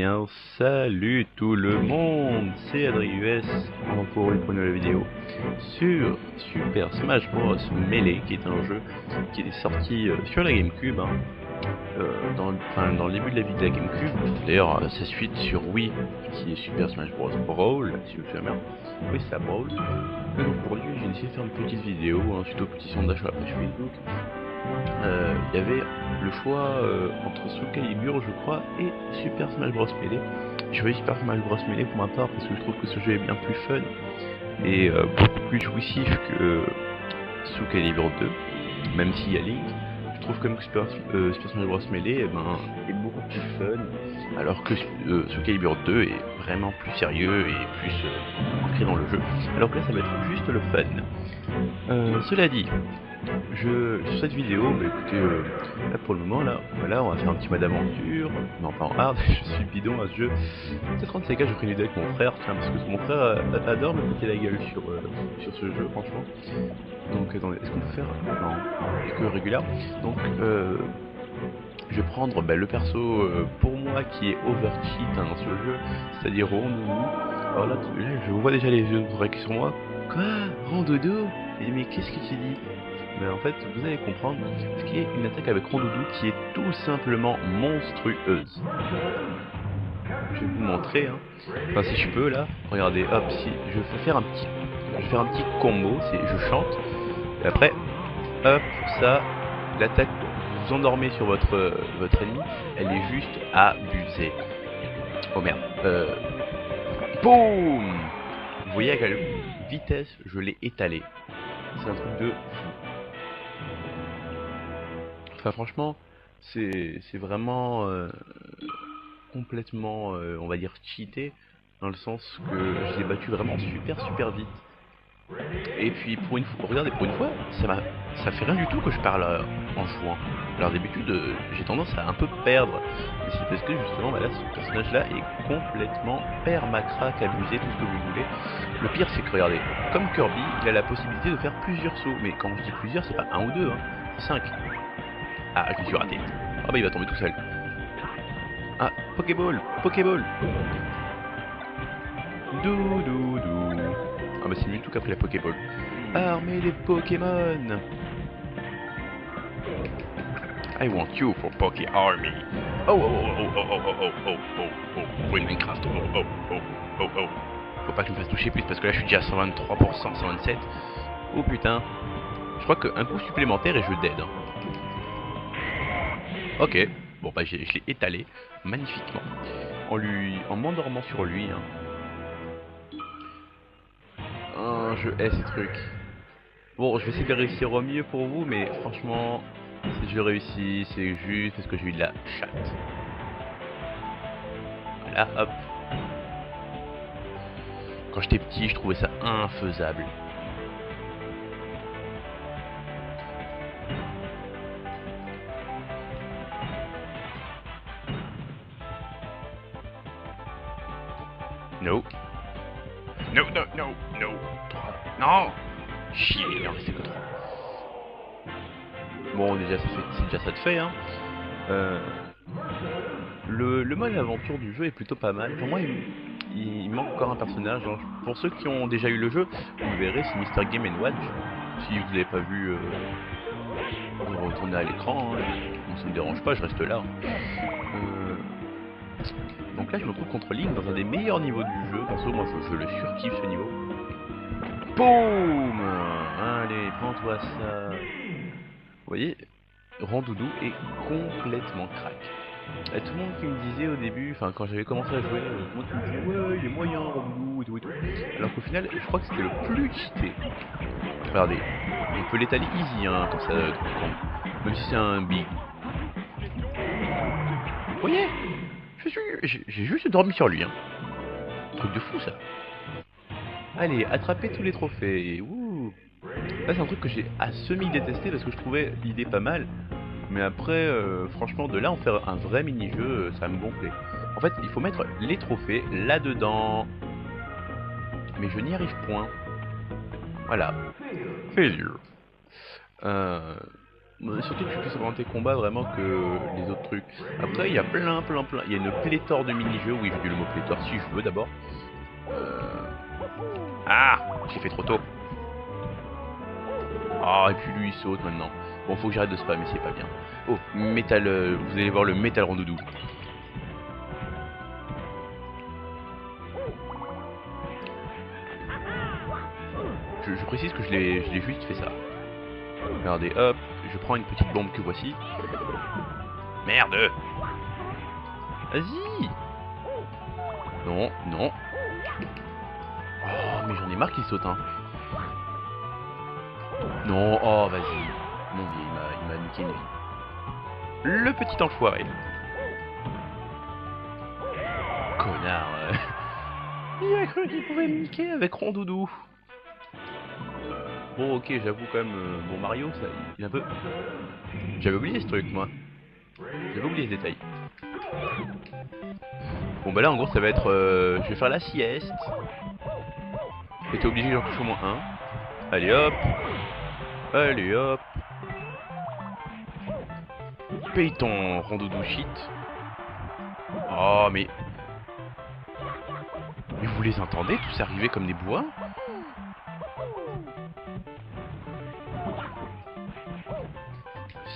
bien, salut tout le monde, c'est AdriUS pour une première vidéo sur Super Smash Bros Melee, qui est un jeu qui est sorti sur la GameCube, dans le début de la vie de la GameCube. D'ailleurs, sa suite sur Wii, qui est Super Smash Bros Brawl, si vous vous souvenez bien. Oui, c'est ça, Brawl. Donc aujourd'hui, j'ai essayé de faire une petite vidéo, suite au petit sondage sur la page Facebook. Il y avait le choix entre Soul Calibur, je crois, et Super Smash Bros Melee. Je choisis Super Smash Bros Melee pour ma part parce que je trouve que ce jeu est bien plus fun et beaucoup plus jouissif que Soul Calibur 2, même s'il y a Link. Je trouve comme que Super Smash Bros Melee est beaucoup plus fun, alors que Soul Calibur 2 est vraiment plus sérieux et plus ancré dans le jeu. Alors que là, ça va être juste le fun. Cela dit, sur cette vidéo, écoutez, là pour le moment, voilà, on va faire un petit mode aventure, non pas en hard, je suis bidon à ce jeu. Cette 35 cas, j'ai pris une idée avec mon frère, tiens, parce que mon frère adore me péter la gueule sur ce jeu, franchement. Donc attendez, est-ce qu'on peut faire, non, que régulier. Donc je vais prendre le perso pour moi qui est overcheat dans ce jeu, c'est-à-dire Rondoudou. Alors là, je vois déjà les yeux qui sur moi. Quoi, Rondoudou? Mais qu'est-ce que tu dis? Mais en fait, vous allez comprendre ce qui est une attaque avec Rondoudou qui est tout simplement monstrueuse. Je vais vous montrer, enfin si je peux là, regardez, hop, si je vais faire un petit combo, je chante, et après, hop, ça, l'attaque, vous vous endormez sur votre ennemi, elle est juste abusée. Oh merde, boum! Vous voyez à quelle vitesse je l'ai étalé. C'est un truc de fou. Enfin franchement, c'est vraiment complètement, on va dire, cheaté, dans le sens que je l'ai battu vraiment super vite. Et puis pour une fois, regardez, pour une fois, ça fait rien du tout que je parle en jouant. Alors d'habitude, j'ai tendance à un peu perdre. Mais c'est parce que justement, là, ce personnage-là est complètement permacrac, abusé, tout ce que vous voulez. Le pire, c'est que regardez, comme Kirby, il a la possibilité de faire plusieurs sauts. Mais quand je dis plusieurs, c'est pas un ou deux, c'est 5. Ah, je me suis raté. Ah bah il va tomber tout seul. Ah, Pokéball, Pokéball. Doudou. Ah bah c'est Mewtwo qui a pris la Pokéball. Armez les Pokémon. I want you for Poké Army. Oh. Bring Minecraft. Oh. Faut pas que je me fasse toucher plus parce que là je suis déjà à 123%, 127. Oh putain. Je crois qu'un coup supplémentaire et je dead. Ok. Bon bah je l'ai étalé magnifiquement. En m'endormant sur lui. Je hais ces trucs. Bon, je vais essayer de réussir au mieux pour vous, mais franchement, si je réussis, c'est juste parce que j'ai eu de la chatte. Voilà, hop. Quand j'étais petit, je trouvais ça infaisable. No. Non. Chier, il en restait que 3. Bon, déjà, c'est déjà ça de fait, Le mode aventure du jeu est plutôt pas mal. Pour moi, il manque encore un personnage. Pour ceux qui ont déjà eu le jeu, vous verrez, c'est Mr. Game & Watch. Si vous n'avez pas vu, vous retournez à l'écran. Bon, ça me dérange pas, je reste là. Donc là, je me trouve contre Link dans un des meilleurs niveaux du jeu. Perso, moi, je le surkiffe ce niveau. Boum! Allez, prends-toi ça. Vous voyez, Rondoudou est complètement crack. Et tout le monde qui me disait au début, enfin quand j'avais commencé à jouer, tout le monde qui me disait ouais il est moyen Rondoudou et tout. Alors qu'au final, je crois que c'était le plus cheaté. Regardez, on peut l'étaler easy comme ça, même si c'est un big. Vous voyez, j'ai juste dormi sur lui. Truc de fou ça. Allez, attrapez tous les trophées. Ouh. Là c'est un truc que j'ai à semi-détesté parce que je trouvais l'idée pas mal. Mais après, franchement, de là en faire un vrai mini-jeu, ça me gonflait. En fait, il faut mettre les trophées là-dedans. Mais je n'y arrive point. Voilà. Failure. Surtout que je suis plus orienté combat vraiment que les autres trucs. Après, il y a plein. Il y a une pléthore de mini-jeux. Oui, je dis le mot pléthore si je veux d'abord. Ah, j'ai fait trop tôt. Ah, et puis lui il saute maintenant. Bon, faut que j'arrête de spammer, c'est pas bien. Oh, métal. Vous allez voir le métal rondoudou. Je précise que je l'ai juste fait ça. Regardez, hop, je prends une petite bombe que voici. Merde! Vas-y! Non, non. Oh, mais j'en ai marre qu'il saute, hein. Non, oh, vas-y. Mon dieu, il m'a niqué une vie. Le petit enfoiré. Connard. Il a cru qu'il pouvait me niquer avec Rondoudou. Bon, ok, j'avoue quand même, bon Mario, ça, il est un peu... J'avais oublié ce truc, moi. J'avais oublié ce détail. Bon, bah là, en gros, ça va être... je vais faire la sieste. Et t'es obligé que j'en touche au moins un. Allez, hop. Allez, hop. Paye ton Rondoudou shit. Oh, mais... Mais vous les entendez, tous arriver comme des bois?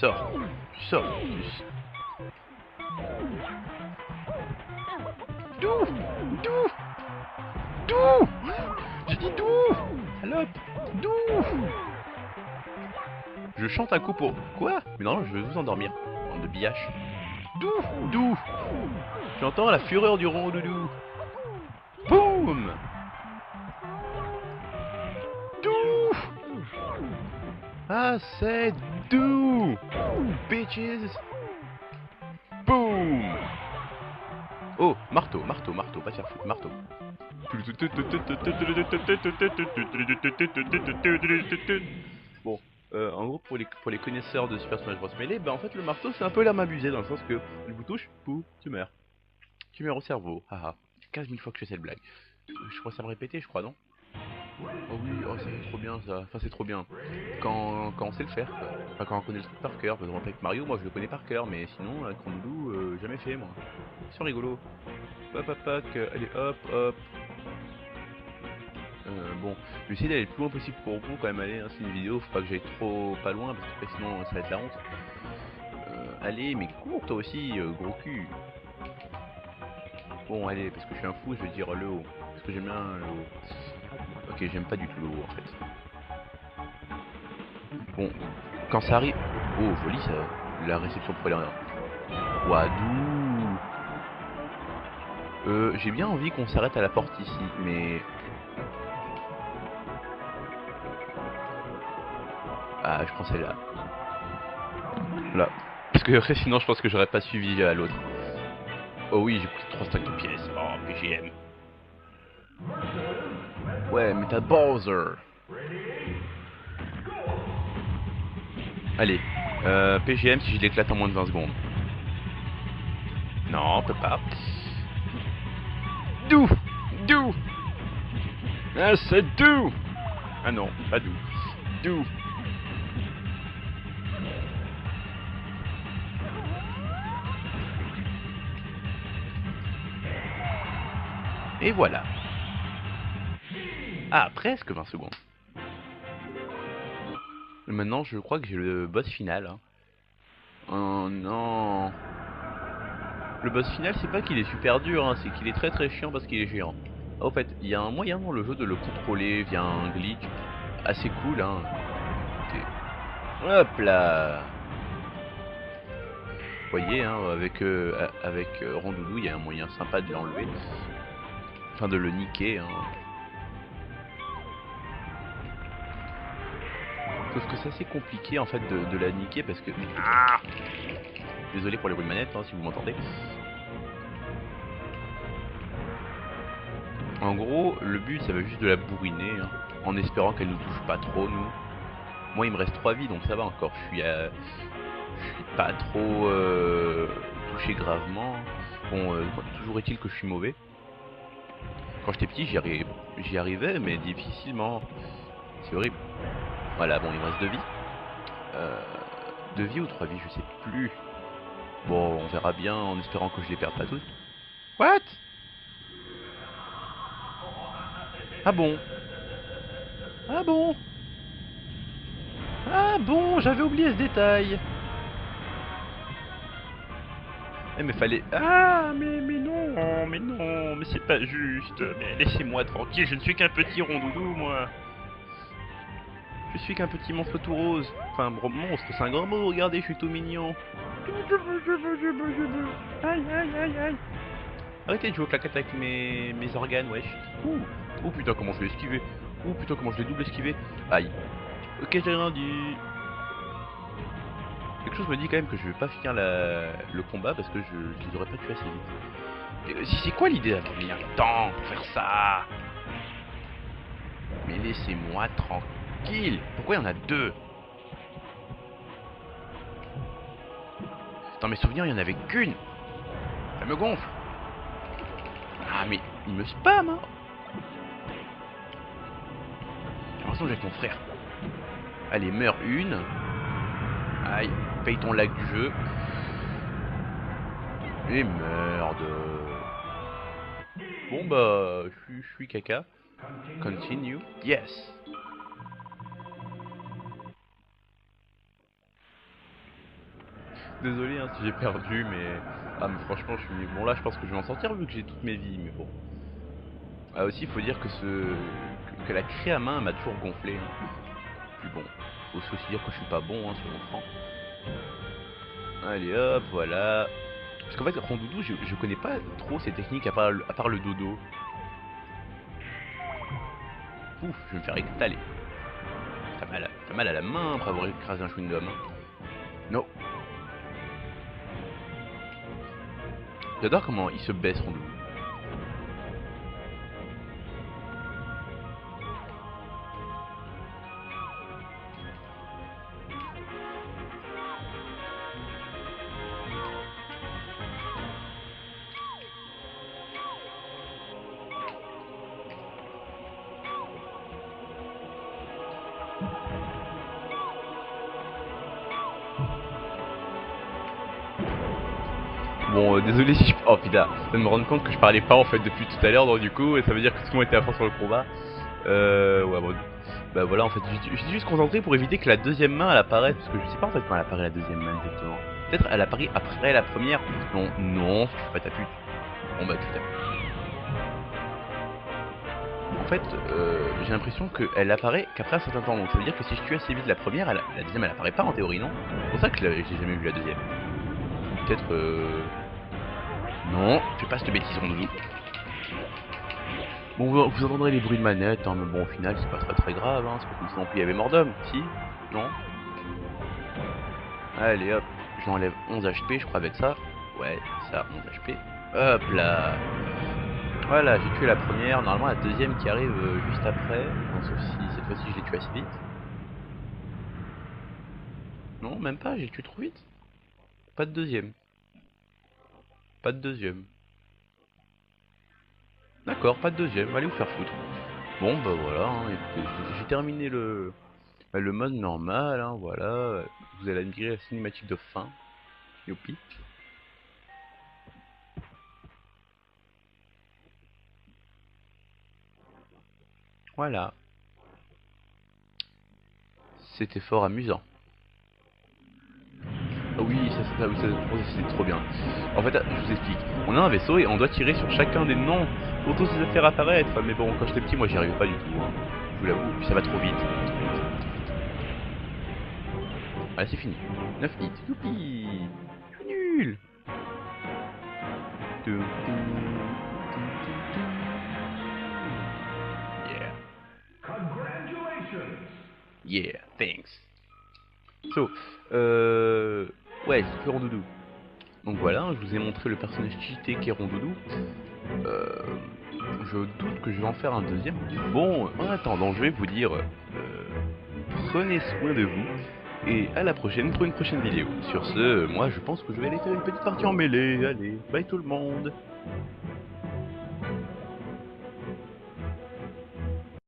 Sors. Sors. D'où? D'où? D'où? J'ai dit d'où? Salope. D'où? Je chante un coup pour... Quoi? Mais non, je vais vous endormir. Bande de billache. D'où? D'où? J'entends la fureur du Rondoudou. Boum! D'où? Ah, c'est d'où? Bitches! Boum! Oh, marteau, marteau, marteau, pas te faire foutre, marteau. Bon, en gros, pour les connaisseurs de Super Smash Bros. Melee, bah en fait, le marteau, c'est un peu l'arme abusée, dans le sens que il vous touche, pouf, tu meurs. Tu meurs au cerveau, haha. 15 000 fois que je fais cette blague. Je crois ça me répéter, je crois, non? Oh oui, oh c'est trop bien ça, enfin c'est trop bien. Quand on sait le faire, quoi. Enfin quand on connaît le truc par cœur, par exemple avec Mario, moi je le connais par cœur, mais sinon avec Rondoudou, jamais fait moi. C'est rigolo. Hop hop hop, allez hop hop. Bon, je vais essayer d'aller le plus loin possible pour vous quand même, allez, hein, c'est une vidéo, faut pas que j'aille trop pas loin, parce que après, sinon ça va être la honte. Allez, mais cours toi aussi, gros cul. Bon allez, parce que je suis un fou, je vais dire le haut. Parce que j'aime bien le haut. Ok, j'aime pas du tout le haut en fait. Bon, quand ça arrive... Oh, joli ça, la réception préliminaire. Wadou. J'ai bien envie qu'on s'arrête à la porte ici, mais... Ah, je prends celle-là. Là. Parce que après, sinon, je pense que j'aurais pas suivi à l'autre. Oh oui, j'ai pris 3 stacks de pièces. Oh, PGM. Ouais, mais t'as Bowser. Allez, PGM si je l'éclate en moins de 20 secondes. Non, on peut pas. D'où? D'où? Ah, c'est d'où? Ah non, pas d'où. D'où? Et voilà. Ah, presque 20 secondes. Et maintenant, je crois que j'ai le boss final. Hein. Oh non. Le boss final, c'est pas qu'il est super dur, hein, c'est qu'il est très très chiant parce qu'il est géant. En fait, il y a un moyen dans le jeu de le contrôler via un glitch assez cool. Hein. Hop là. Vous voyez, hein, avec Rondoudou, il y a un moyen sympa de l'enlever. Enfin, de le niquer. Hein. Sauf que c'est assez compliqué en fait de la niquer parce que... Ah, désolé pour les bruits de manette hein, si vous m'entendez. En gros, le but ça va juste de la bourriner hein, en espérant qu'elle nous touche pas trop nous. Moi il me reste 3 vies donc ça va encore, je suis pas trop touché gravement. Bon, toujours est-il que je suis mauvais. Quand j'étais petit j'y arrivais mais difficilement. C'est horrible. Voilà, bon, il me reste 2 vies. 2 vies ou 3 vies, je sais plus. Bon, on verra bien en espérant que je les perde pas toutes. What? Ah bon? Ah bon? Ah bon, j'avais oublié ce détail. Eh mais fallait... Ah mais non, mais c'est pas juste. Mais laissez-moi tranquille, je ne suis qu'un petit rondoudou, moi. Je suis qu'un petit monstre tout rose. Enfin, monstre, c'est un grand mot, regardez, je suis tout mignon. Aïe, aïe, aïe, aïe. Arrêtez de jouer au claquette avec mes organes, wesh. Ouh. Oh putain, comment je l'ai esquivé. Oh putain, comment je l'ai double esquivé. Aïe. Ok, j'ai rien dit. Quelque chose me dit quand même que je vais pas finir le combat parce que je les aurais pas tués assez vite. C'est quoi l'idée d'avoir mis un temps pour faire ça? Mais laissez-moi tranquille. Pourquoi il y en a deux? Dans mes souvenirs, il y en avait qu'une. Ça me gonfle. Ah mais il me spam hein. J'ai l'impression que j'ai avec mon frère. Allez, meurs une. Aïe, paye ton lag du jeu. Et merde. Bon bah, je suis caca. Continue. Yes. Désolé hein, si j'ai perdu, mais... Ah mais franchement, je suis... Bon là, je pense que je vais m'en sortir vu que j'ai toutes mes vies, mais bon. Ah aussi, il faut dire que que la craie à main m'a toujours gonflé. Hein. Puis bon, faut aussi dire que je suis pas bon hein, sur mon franc. Allez hop, voilà. Parce qu'en fait, Rondoudou, je connais pas trop ces techniques à part le dodo. Ouf, je vais me faire étaler. T'as mal à la main après avoir écrasé un chewing-gum. Hein. Non. J'adore comment il se baisse, Rondoudou. Bon, désolé si je... Oh putain, je viens de me rendre compte que je parlais pas en fait depuis tout à l'heure, donc du coup, et ça veut dire que tout le monde était à fond sur le combat. Ouais, bon. Bah voilà, en fait, je suis juste concentré pour éviter que la deuxième main elle apparaisse, parce que je sais pas en fait quand elle apparaît la deuxième main exactement. Peut-être elle apparaît après la première. Non, non, tu fais pas ta pute. Bon bah tu tapes. En fait, j'ai l'impression qu'elle apparaît qu'après un certain temps, donc ça veut dire que si je tue assez vite la première, la deuxième elle apparaît pas en théorie, non? C'est pour ça que j'ai jamais vu la deuxième. Peut-être Non, fais pas cette bêtise, Rondoudou. Bon, vous entendrez les bruits de manette, hein, mais bon, au final, c'est pas très grave, hein, c'est pas comme si non plus il y avait mort d'homme, si? Non? Allez, hop, j'enlève 11 HP, je crois, avec ça. Ouais, ça, 11 HP. Hop là. Voilà, j'ai tué la première, normalement la deuxième qui arrive juste après, bon, sauf si cette fois-ci je l'ai tué assez vite. Non, même pas, j'ai tué trop vite. Pas de deuxième. Pas de deuxième. D'accord, pas de deuxième, allez vous faire foutre. Bon bah voilà, hein, écoutez, j'ai terminé le mode normal, hein, voilà. Vous allez admirer la cinématique de fin. Youpi. Voilà. C'était fort amusant. Ah oui, c'est trop bien. En fait, je vous explique. On a un vaisseau et on doit tirer sur chacun des noms pour tous les faire apparaître. Mais bon, quand j'étais petit, moi j'y arrivais pas du tout. Hein. Je vous l'avoue, puis ça va trop vite. Allez, c'est fini. 9 hits. Youpi. Je suis nul. Yeah. Yeah, thanks. So, ouais, c'est Rondoudou. Donc voilà, je vous ai montré le personnage cheaté qui est Rondoudou. Je doute que je vais en faire un deuxième. Bon, en attendant, je vais vous dire, prenez soin de vous. Et à la prochaine pour une prochaine vidéo. Sur ce, moi je pense que je vais aller faire une petite partie en mêlée. Allez, bye tout le monde.